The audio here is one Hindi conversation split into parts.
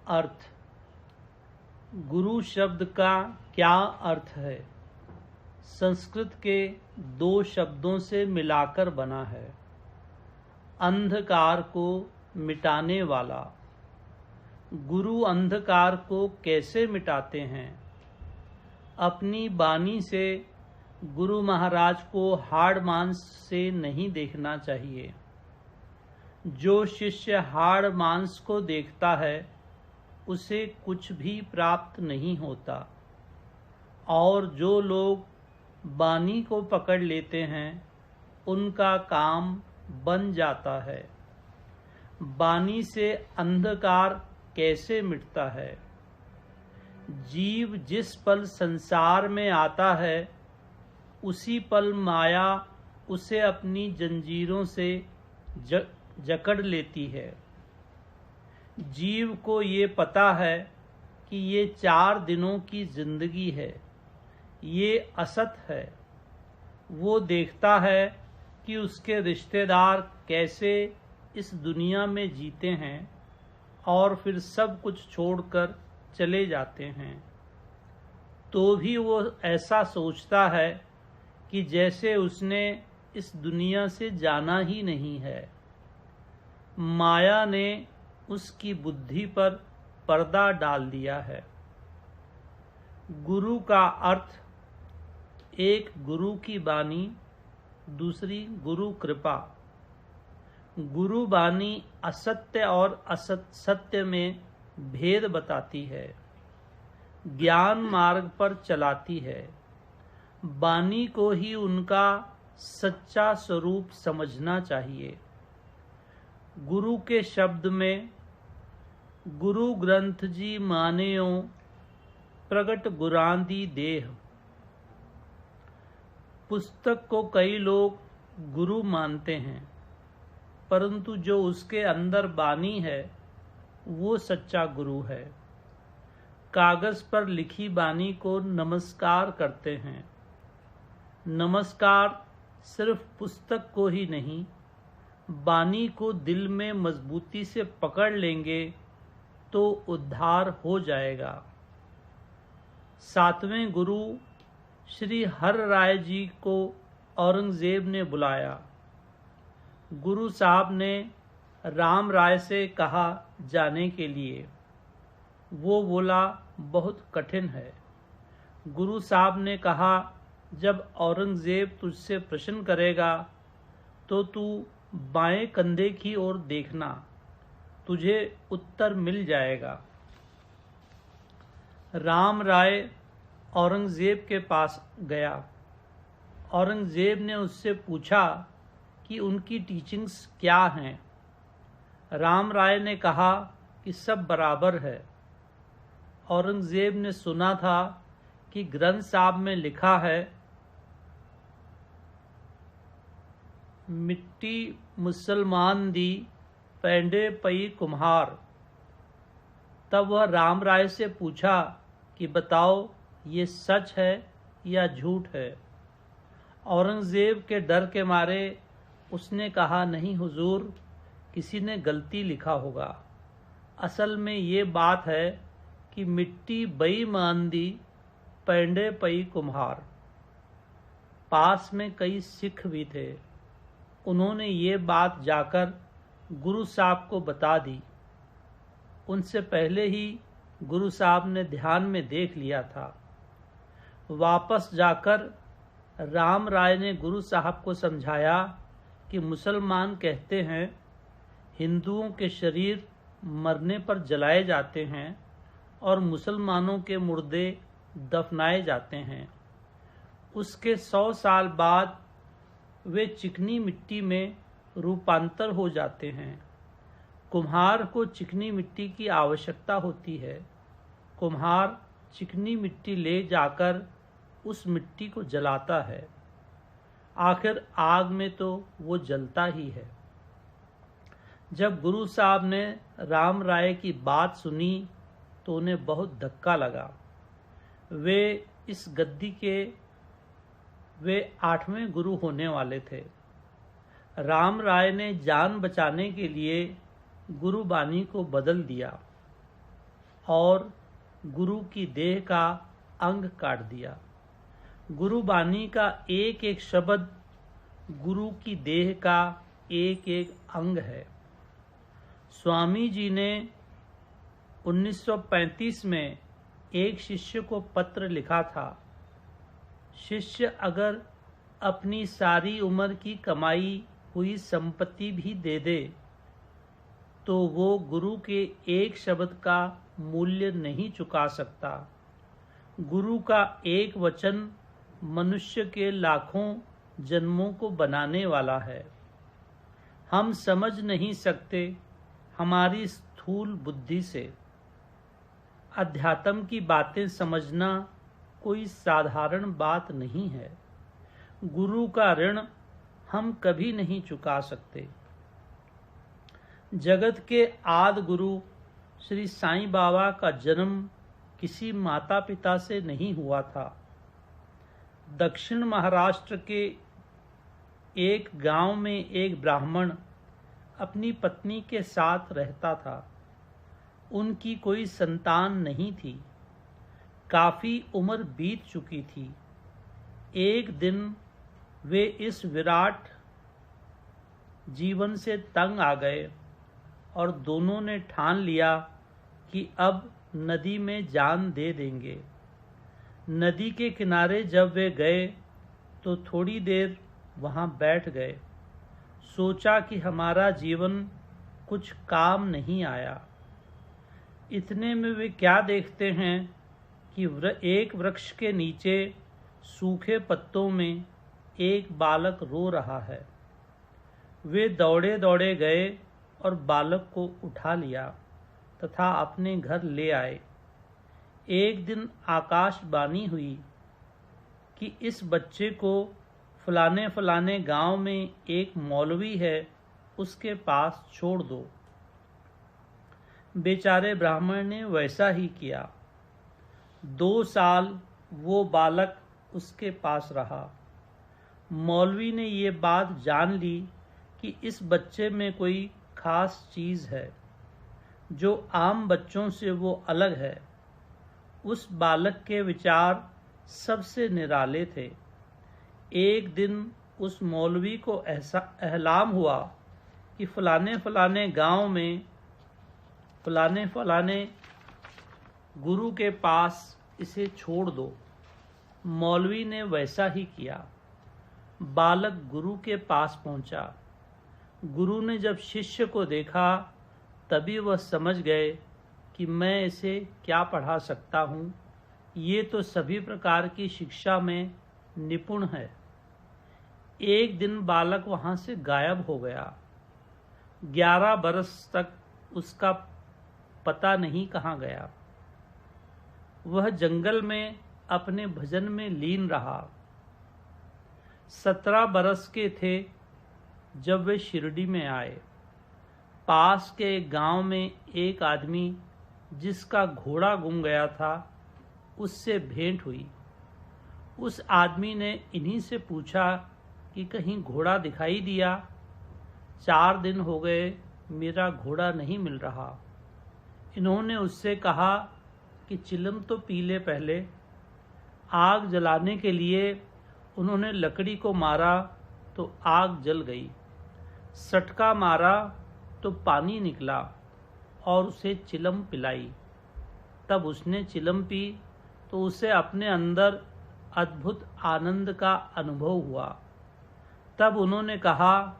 अर्थ। गुरु शब्द का क्या अर्थ है? संस्कृत के दो शब्दों से मिलाकर बना है। अंधकार को मिटाने वाला। गुरु अंधकार को कैसे मिटाते हैं? अपनी वाणी से गुरु महाराज को हाड़ मांस से नहीं देखना चाहिए। जो शिष्य हाड़ मांस को देखता है उसे कुछ भी प्राप्त नहीं होता, और जो लोग वाणी को पकड़ लेते हैं उनका काम बन जाता है। वाणी से अंधकार कैसे मिटता है? जीव जिस पल संसार में आता है उसी पल माया उसे अपनी जंजीरों से जकड़ लेती है। जीव को ये पता है कि ये 4 दिनों की जिंदगी है, ये असत है। वो देखता है कि उसके रिश्तेदार कैसे इस दुनिया में जीते हैं और फिर सब कुछ छोड़कर चले जाते हैं, तो भी वो ऐसा सोचता है कि जैसे उसने इस दुनिया से जाना ही नहीं है। माया ने उसकी बुद्धि पर पर्दा डाल दिया है। गुरु का अर्थ, एक गुरु की वाणी, दूसरी गुरु कृपा। गुरु वाणी असत्य और सत्य में भेद बताती है, ज्ञान मार्ग पर चलाती है। वाणी को ही उनका सच्चा स्वरूप समझना चाहिए। गुरु के शब्द में गुरु ग्रंथ जी मानेयो प्रगट गुरांदी देह। पुस्तक को कई लोग गुरु मानते हैं, परंतु जो उसके अंदर वाणी है वो सच्चा गुरु है। कागज पर लिखी वाणी को नमस्कार करते हैं। नमस्कार सिर्फ पुस्तक को ही नहीं, वाणी को दिल में मजबूती से पकड़ लेंगे तो उद्धार हो जाएगा। 7वें गुरु श्री हर राय जी को औरंगजेब ने बुलाया। गुरु साहब ने राम राय से कहा जाने के लिए। वो बोला बहुत कठिन है। गुरु साहब ने कहा जब औरंगजेब तुझसे प्रश्न करेगा तो तू बाएं कंधे की ओर देखना, तुझे उत्तर मिल जाएगा। राम राय औरंगजेब के पास गया। औरंगजेब ने उससे पूछा कि उनकी टीचिंग्स क्या हैं। राम राय ने कहा कि सब बराबर है। औरंगजेब ने सुना था कि ग्रंथ साहब में लिखा है, मिट्टी मुसलमान दी पैंडे पई कुम्हार। तब वह राम राय से पूछा कि बताओ ये सच है या झूठ है। औरंगजेब के डर के मारे उसने कहा नहीं हुजूर, किसी ने गलती लिखा होगा। असल में ये बात है कि मिट्टी बई मांदी पैंडे पई कुम्हार। पास में कई सिख भी थे। उन्होंने ये बात जाकर गुरु साहब को बता दी। उनसे पहले ही गुरु साहब ने ध्यान में देख लिया था। वापस जाकर राम राय ने गुरु साहब को समझाया कि मुसलमान कहते हैं हिंदुओं के शरीर मरने पर जलाए जाते हैं और मुसलमानों के मुर्दे दफनाए जाते हैं। उसके 100 साल बाद वे चिकनी मिट्टी में रूपांतर हो जाते हैं। कुम्हार को चिकनी मिट्टी की आवश्यकता होती है। कुम्हार चिकनी मिट्टी ले जाकर उस मिट्टी को जलाता है। आखिर आग में तो वो जलता ही है। जब गुरु साहब ने राम राय की बात सुनी तो उन्हें बहुत धक्का लगा। वे इस गद्दी के 8वें गुरु होने वाले थे। राम राय ने जान बचाने के लिए गुरु बानी को बदल दिया। और गुरु की देह का अंग काट दिया। गुरु बानी का एक एक शब्द गुरु की देह का एक एक अंग है। स्वामी जी ने 1935 में एक शिष्य को पत्र लिखा था, शिष्य अगर अपनी सारी उम्र की कमाई हुई संपत्ति भी दे दे तो वो गुरु के एक शब्द का मूल्य नहीं चुका सकता। गुरु का एक वचन मनुष्य के लाखों जन्मों को बनाने वाला है। हम समझ नहीं सकते हमारी स्थूल बुद्धि से। अध्यात्म की बातें समझना कोई साधारण बात नहीं है। गुरु का ऋण हम कभी नहीं चुका सकते। जगत के आदि गुरु श्री साईं बाबा का जन्म किसी माता पिता से नहीं हुआ था। दक्षिण महाराष्ट्र के एक गांव में एक ब्राह्मण अपनी पत्नी के साथ रहता था। उनकी कोई संतान नहीं थी। काफी उम्र बीत चुकी थी। एक दिन वे इस विराट जीवन से तंग आ गए और दोनों ने ठान लिया कि अब नदी में जान दे देंगे। नदी के किनारे जब वे गए तो थोड़ी देर वहां बैठ गए। सोचा कि हमारा जीवन कुछ काम नहीं आया। इतने में वे क्या देखते हैं कि एक वृक्ष के नीचे सूखे पत्तों में एक बालक रो रहा है। वे दौड़े दौड़े गए और बालक को उठा लिया तथा अपने घर ले आए। एक दिन आकाशवाणी हुई कि इस बच्चे को फलाने फलाने गांव में एक मौलवी है, उसके पास छोड़ दो। बेचारे ब्राह्मण ने वैसा ही किया। 2 साल वो बालक उसके पास रहा। मौलवी ने ये बात जान ली कि इस बच्चे में कोई खास चीज़ है जो आम बच्चों से वो अलग है। उस बालक के विचार सबसे निराले थे। एक दिन उस मौलवी को ऐसा एहलाम हुआ कि फलाने फलाने गांव में फलाने फलाने गुरु के पास इसे छोड़ दो। मौलवी ने वैसा ही किया। बालक गुरु के पास पहुंचा। गुरु ने जब शिष्य को देखा तभी वह समझ गए कि मैं इसे क्या पढ़ा सकता हूँ। ये तो सभी प्रकार की शिक्षा में निपुण है। एक दिन बालक वहाँ से गायब हो गया। 11 बरस तक उसका पता नहीं कहाँ गया। वह जंगल में अपने भजन में लीन रहा। 17 बरस के थे जब वे शिरडी में आए। पास के एक गांव में एक आदमी जिसका घोड़ा गुम गया था, उससे भेंट हुई। उस आदमी ने इन्हीं से पूछा कि कहीं घोड़ा दिखाई दिया। 4 दिन हो गए मेरा घोड़ा नहीं मिल रहा। इन्होंने उससे कहा कि चिलम तो पी ले पहले। आग जलाने के लिए उन्होंने लकड़ी को मारा तो आग जल गई। सटका मारा तो पानी निकला और उसे चिलम पिलाई। तब उसने चिलम पी तो उसे अपने अंदर अद्भुत आनंद का अनुभव हुआ। तब उन्होंने कहा,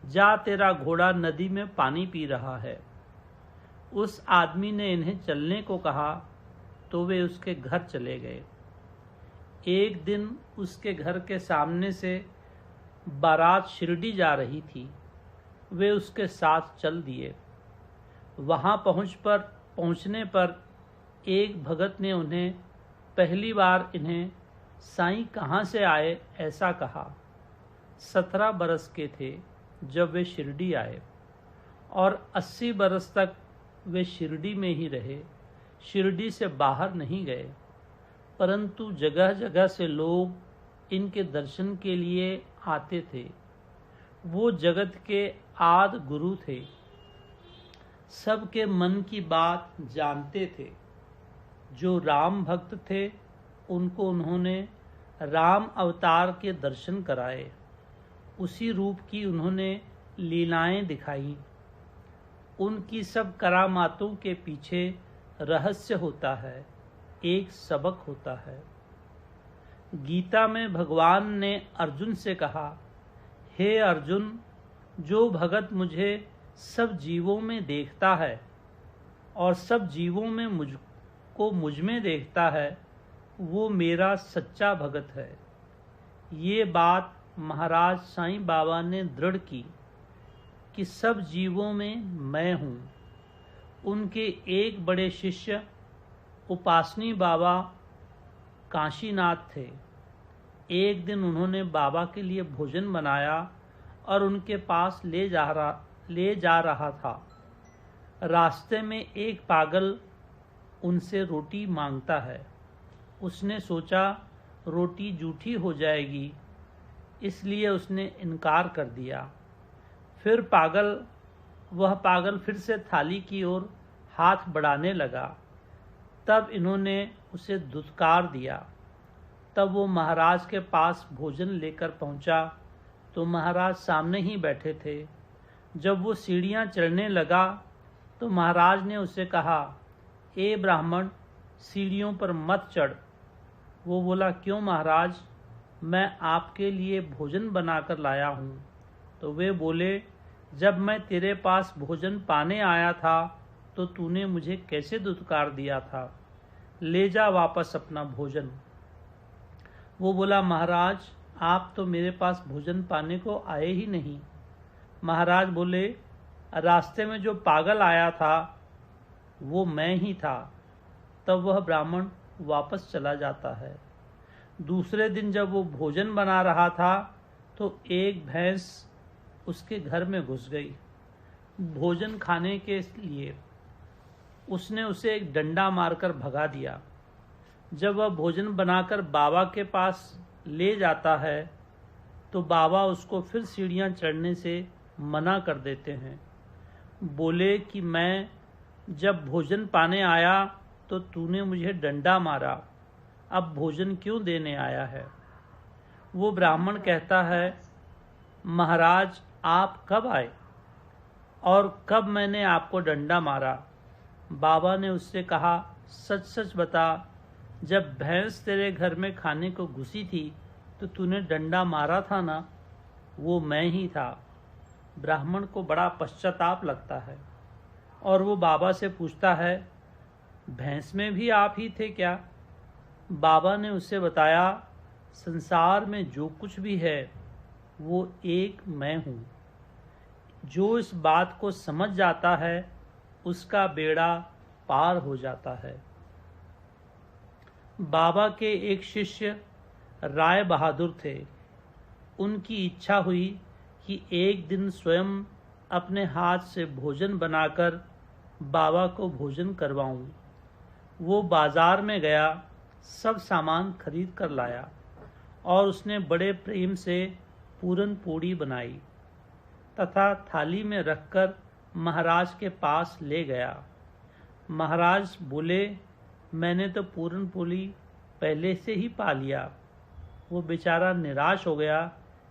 जा तेरा घोड़ा नदी में पानी पी रहा है। उस आदमी ने इन्हें चलने को कहा तो वे उसके घर चले गए। एक दिन उसके घर के सामने से बारात शिरडी जा रही थी। वे उसके साथ चल दिए। वहाँ पहुँचने पर एक भगत ने उन्हें पहली बार इन्हें साईं कहाँ से आए ऐसा कहा। 17 बरस के थे जब वे शिरडी आए और 80 बरस तक वे शिरडी में ही रहे। शिरडी से बाहर नहीं गए, परंतु जगह जगह से लोग इनके दर्शन के लिए आते थे। वो जगत के आदि गुरु थे। सबके मन की बात जानते थे। जो राम भक्त थे उनको उन्होंने राम अवतार के दर्शन कराए। उसी रूप की उन्होंने लीलाएं दिखाई। उनकी सब करामातों के पीछे रहस्य होता है, एक सबक होता है। गीता में भगवान ने अर्जुन से कहा, हे अर्जुन, जो भगत मुझे सब जीवों में देखता है और सब जीवों में मुझ में देखता है, वो मेरा सच्चा भगत है। ये बात महाराज साईं बाबा ने दृढ़ की कि सब जीवों में मैं हूँ। उनके एक बड़े शिष्य उपासनी बाबा काशीनाथ थे। एक दिन उन्होंने बाबा के लिए भोजन बनाया और उनके पास ले जा रहा था। रास्ते में एक पागल उनसे रोटी मांगता है। उसने सोचा रोटी जूठी हो जाएगी, इसलिए उसने इनकार कर दिया। फिर वह पागल फिर से थाली की ओर हाथ बढ़ाने लगा। तब इन्होंने उसे धुतकार दिया। तब वो महाराज के पास भोजन लेकर पहुंचा तो महाराज सामने ही बैठे थे। जब वो सीढ़ियां चढ़ने लगा तो महाराज ने उसे कहा, ए ब्राह्मण, सीढ़ियों पर मत चढ़। वो बोला, क्यों महाराज, मैं आपके लिए भोजन बनाकर लाया हूँ। तो वे बोले, जब मैं तेरे पास भोजन पाने आया था तो तूने मुझे कैसे धुतकार दिया था। ले जा वापस अपना भोजन। वो बोला, महाराज, आप तो मेरे पास भोजन पाने को आए ही नहीं। महाराज बोले, रास्ते में जो पागल आया था वो मैं ही था। तब वह ब्राह्मण वापस चला जाता है। दूसरे दिन जब वो भोजन बना रहा था तो एक भैंस उसके घर में घुस गई। भोजन खाने के लिए उसने उसे एक डंडा मारकर भगा दिया। जब वह भोजन बनाकर बाबा के पास ले जाता है तो बाबा उसको फिर सीढ़ियां चढ़ने से मना कर देते हैं। बोले कि मैं जब भोजन पाने आया तो तूने मुझे डंडा मारा, अब भोजन क्यों देने आया है। वो ब्राह्मण कहता है, महाराज, आप कब आए और कब मैंने आपको डंडा मारा। बाबा ने उससे कहा, सच सच बता, जब भैंस तेरे घर में खाने को घुसी थी तो तूने डंडा मारा था ना। वो मैं ही था। ब्राह्मण को बड़ा पश्चाताप लगता है और वो बाबा से पूछता है, भैंस में भी आप ही थे क्या। बाबा ने उसे बताया, संसार में जो कुछ भी है वो एक मैं हूँ। जो इस बात को समझ जाता है उसका बेड़ा पार हो जाता है। बाबा के एक शिष्य राय बहादुर थे। उनकी इच्छा हुई कि एक दिन स्वयं अपने हाथ से भोजन बनाकर बाबा को भोजन करवाऊं। वो बाजार में गया, सब सामान खरीद कर लाया और उसने बड़े प्रेम से पूरन पूड़ी बनाई तथा थाली में रखकर महाराज के पास ले गया। महाराज बोले, मैंने तो पूरन पूड़ी पहले से ही पा लिया। वो बेचारा निराश हो गया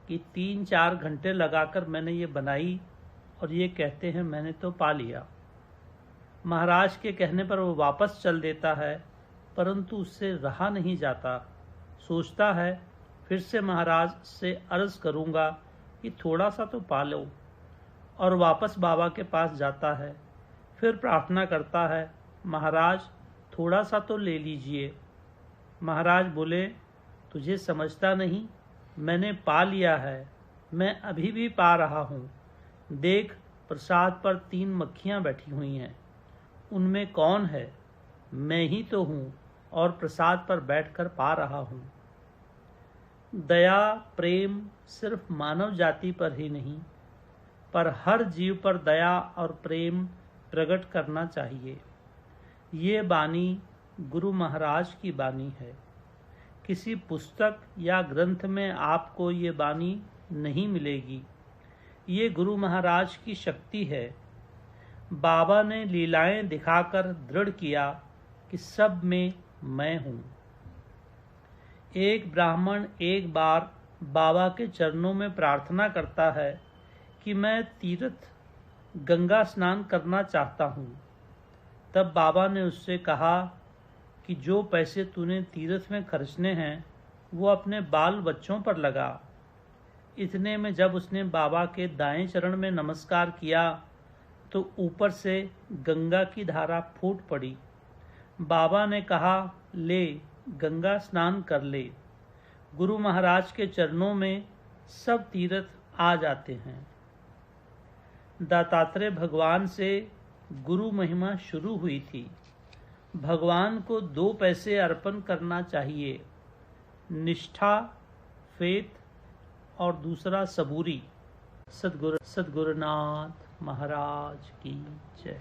कि 3-4 घंटे लगाकर मैंने ये बनाई और ये कहते हैं मैंने तो पा लिया। महाराज के कहने पर वो वापस चल देता है, परंतु उससे रहा नहीं जाता। सोचता है फिर से महाराज से अर्ज करूंगा कि थोड़ा सा तो पा लो, और वापस बाबा के पास जाता है। फिर प्रार्थना करता है, महाराज थोड़ा सा तो ले लीजिए। महाराज बोले, तुझे समझता नहीं, मैंने पा लिया है, मैं अभी भी पा रहा हूँ। देख, प्रसाद पर 3 मक्खियाँ बैठी हुई हैं, उनमें कौन है? मैं ही तो हूँ और प्रसाद पर बैठकर पा रहा हूँ। दया प्रेम सिर्फ मानव जाति पर ही नहीं, पर हर जीव पर दया और प्रेम प्रकट करना चाहिए। ये बानी गुरु महाराज की बानी है। किसी पुस्तक या ग्रंथ में आपको ये बानी नहीं मिलेगी। ये गुरु महाराज की शक्ति है। बाबा ने लीलाएं दिखाकर दृढ़ किया कि सब में मैं हूँ। एक ब्राह्मण एक बार बाबा के चरणों में प्रार्थना करता है कि मैं तीर्थ गंगा स्नान करना चाहता हूँ। तब बाबा ने उससे कहा कि जो पैसे तूने तीर्थ में खर्चने हैं वो अपने बाल बच्चों पर लगा। इतने में जब उसने बाबा के दाएं चरण में नमस्कार किया तो ऊपर से गंगा की धारा फूट पड़ी। बाबा ने कहा, ले गंगा स्नान कर ले। गुरु महाराज के चरणों में सब तीर्थ आ जाते हैं। दत्तात्रेय भगवान से गुरु महिमा शुरू हुई थी। भगवान को 2 पैसे अर्पण करना चाहिए, निष्ठा, फेथ और दूसरा सबूरी। सद्गुरुनाथ महाराज की जय।